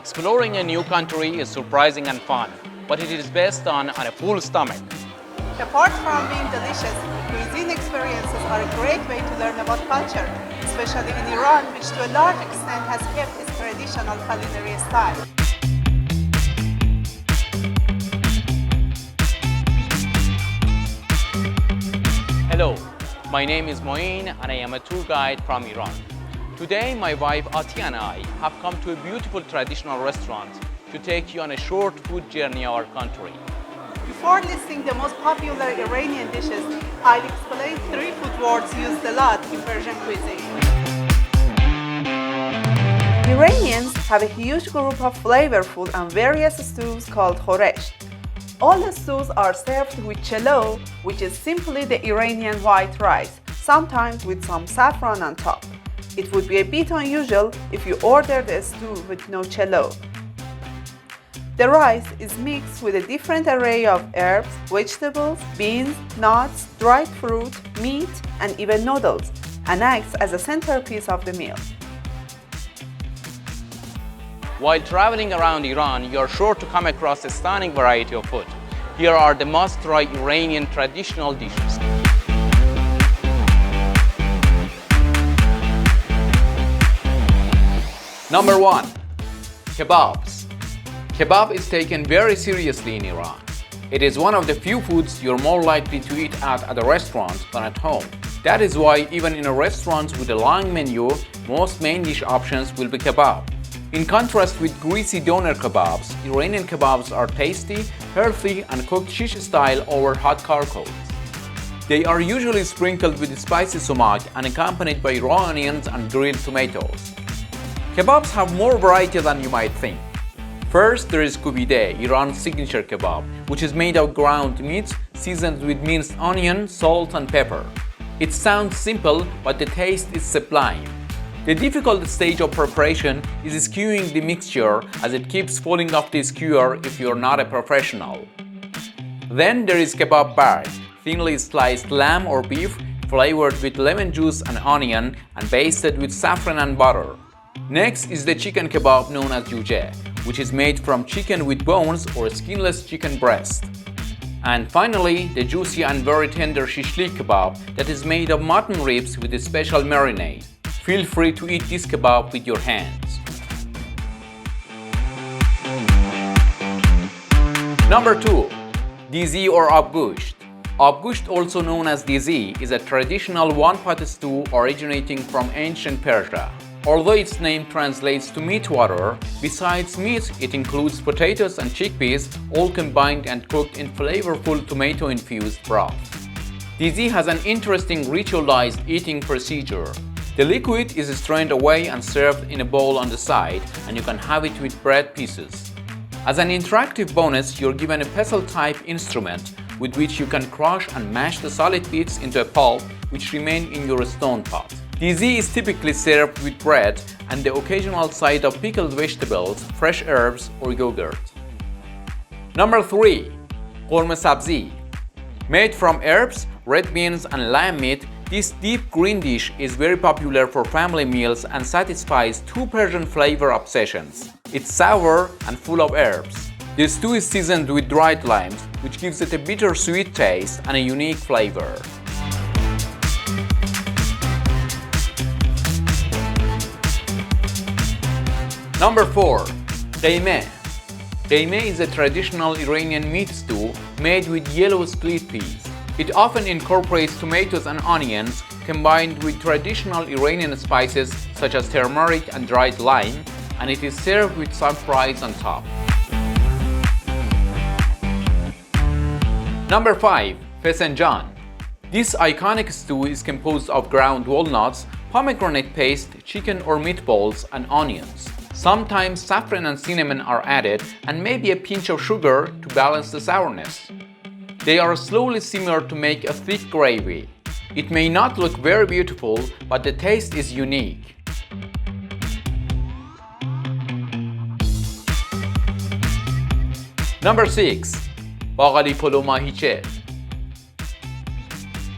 Exploring a new country is surprising and fun, but it is best done on a full stomach. Apart from being delicious, cuisine experiences are a great way to learn about culture, especially in Iran, which to a large extent has kept its traditional culinary style. Hello, my name is Moin and I am a tour guide from Iran. Today, my wife Ati and I have come to a beautiful traditional restaurant to take you on a short food journey of our country. Before listing the most popular Iranian dishes, I'll explain 3 food words used a lot in Persian cuisine. Iranians have a huge group of flavorful and various stews called Khoresh. All the stews are served with Chelo, which is simply the Iranian white rice, sometimes with some saffron on top. It would be a bit unusual if you ordered a stew with no Chelo. The rice is mixed with a different array of herbs, vegetables, beans, nuts, dried fruit, meat, and even noodles, and acts as a centerpiece of the meal. While traveling around Iran, you are sure to come across a stunning variety of food. Here are the must-try Iranian traditional dishes. Number 1. Kababs. Kebab is taken very seriously in Iran. It is one of the few foods you're more likely to eat at a restaurant than at home. That is why even in a restaurant with a long menu, most main dish options will be kebab. In contrast with greasy doner kebabs, Iranian kebabs are tasty, healthy, and cooked shish style over hot charcoals. They are usually sprinkled with spicy sumac and accompanied by raw onions and grilled tomatoes. Kebabs have more variety than you might think. First, there is Kufteh, Iran's signature kebab, which is made of ground meat seasoned with minced onion, salt, and pepper. It sounds simple, but the taste is sublime. The difficult stage of preparation is skewing the mixture, as it keeps falling off the skewer if you're not a professional. Then there is kebab bark, thinly sliced lamb or beef, flavored with lemon juice and onion, and basted with saffron and butter. Next is the chicken kebab known as jujeh, which is made from chicken with bones or skinless chicken breast. And finally, the juicy and very tender shishlik kebab that is made of mutton ribs with a special marinade. Feel free to eat this kebab with your hands. Number 2. Dizi or Abgoosht. Abgoosht, also known as Dizi, is a traditional one-pot stew originating from ancient Persia. Although its name translates to meat water, besides meat, it includes potatoes and chickpeas, all combined and cooked in flavorful tomato-infused broth. Dizi has an interesting ritualized eating procedure. The liquid is strained away and served in a bowl on the side, and you can have it with bread pieces. As an interactive bonus, you're given a pestle-type instrument with which you can crush and mash the solid bits into a pulp which remain in your stone pot. Dizi is typically served with bread and the occasional side of pickled vegetables, fresh herbs, or yogurt. Number 3. Ghorme Sabzi. Made from herbs, red beans, and lamb meat, this deep green dish is very popular for family meals and satisfies 2 Persian flavor obsessions. It's sour and full of herbs. The stew is seasoned with dried limes, which gives it a bitter-sweet taste and a unique flavor. Number 4. Gheimeh. Gheimeh is a traditional Iranian meat stew made with yellow split peas. It often incorporates tomatoes and onions combined with traditional Iranian spices such as turmeric and dried lime, and it is served with some fries on top. Number 5. Fesenjan. This iconic stew is composed of ground walnuts, pomegranate paste, chicken or meatballs, and onions. Sometimes saffron and cinnamon are added, and maybe a pinch of sugar to balance the sourness. They are slowly simmered to make a thick gravy. It may not look very beautiful, but the taste is unique. Number 6. Baghali Polo Mahiche.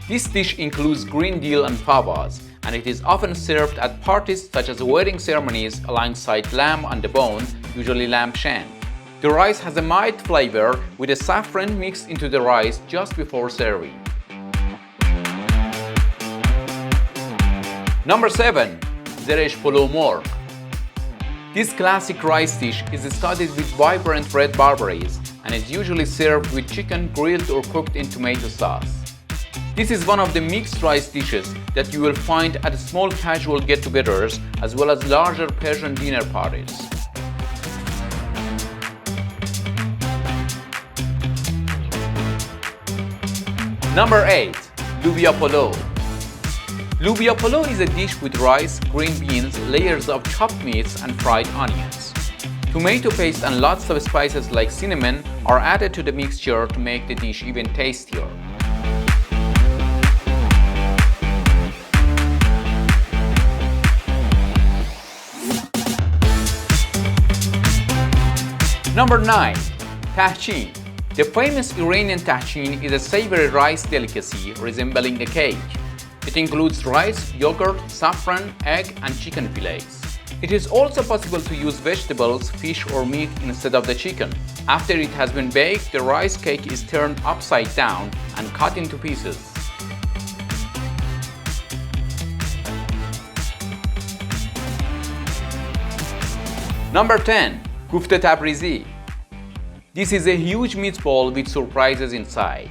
This dish includes green dill and favas and it is often served at parties such as wedding ceremonies alongside lamb on the bone, usually lamb shank. The rice has a mild flavor with a saffron mixed into the rice just before serving. Number 7. Zeresh Polo Morgh. This classic rice dish is studded with vibrant red barberries and is usually served with chicken grilled or cooked in tomato sauce. This is one of the mixed rice dishes that you will find at small casual get-togethers as well as larger Persian dinner parties. Number 8. Loobia Polo. Loobia Polo is a dish with rice, green beans, layers of chopped meats and fried onions. Tomato paste and lots of spices like cinnamon are added to the mixture to make the dish even tastier. Number 9. Tahchin. The famous Iranian tahchin is a savory rice delicacy resembling a cake. It includes rice, yogurt, saffron, egg, and chicken fillets. It is also possible to use vegetables, fish, or meat instead of the chicken. After it has been baked, the rice cake is turned upside down and cut into pieces. Number 10. Kufteh Tabrizi. This is a huge meatball with surprises inside.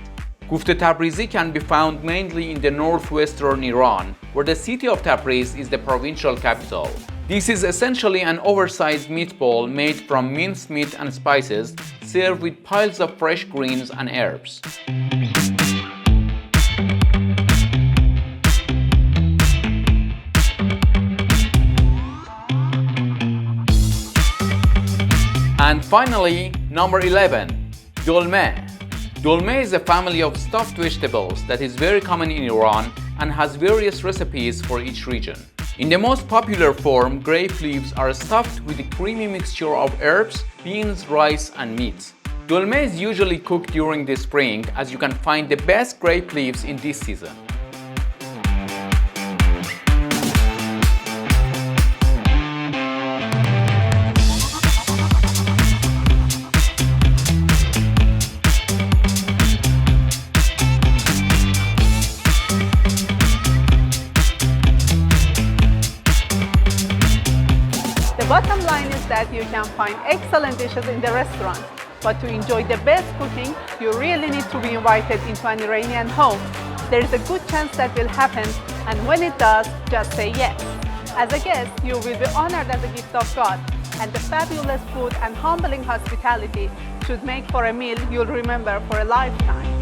Kufteh Tabrizi can be found mainly in the northwestern Iran, where the city of Tabriz is the provincial capital. This is essentially an oversized meatball made from minced meat and spices, served with piles of fresh greens and herbs. And finally, number 11. Dolmeh. Dolmeh is a family of stuffed vegetables that is very common in Iran and has various recipes for each region. In the most popular form, grape leaves are stuffed with a creamy mixture of herbs, beans, rice, and meat. Dolmeh is usually cooked during the spring, as you can find the best grape leaves in this season. The bottom line is that you can find excellent dishes in the restaurant, but to enjoy the best cooking, you really need to be invited into an Iranian home. There is a good chance that will happen, and when it does, just say yes. As a guest, you will be honored as a gift of God, and the fabulous food and humbling hospitality should make for a meal you'll remember for a lifetime.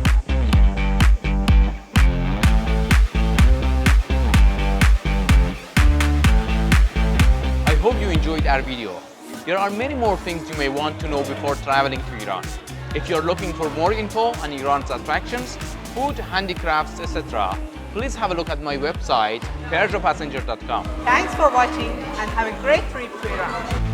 I hope you enjoyed our video. There are many more things you may want to know before traveling to Iran. If you're looking for more info on Iran's attractions, food, handicrafts, etc., please have a look at my website, persianpassenger.com. Thanks for watching and have a great trip to Iran.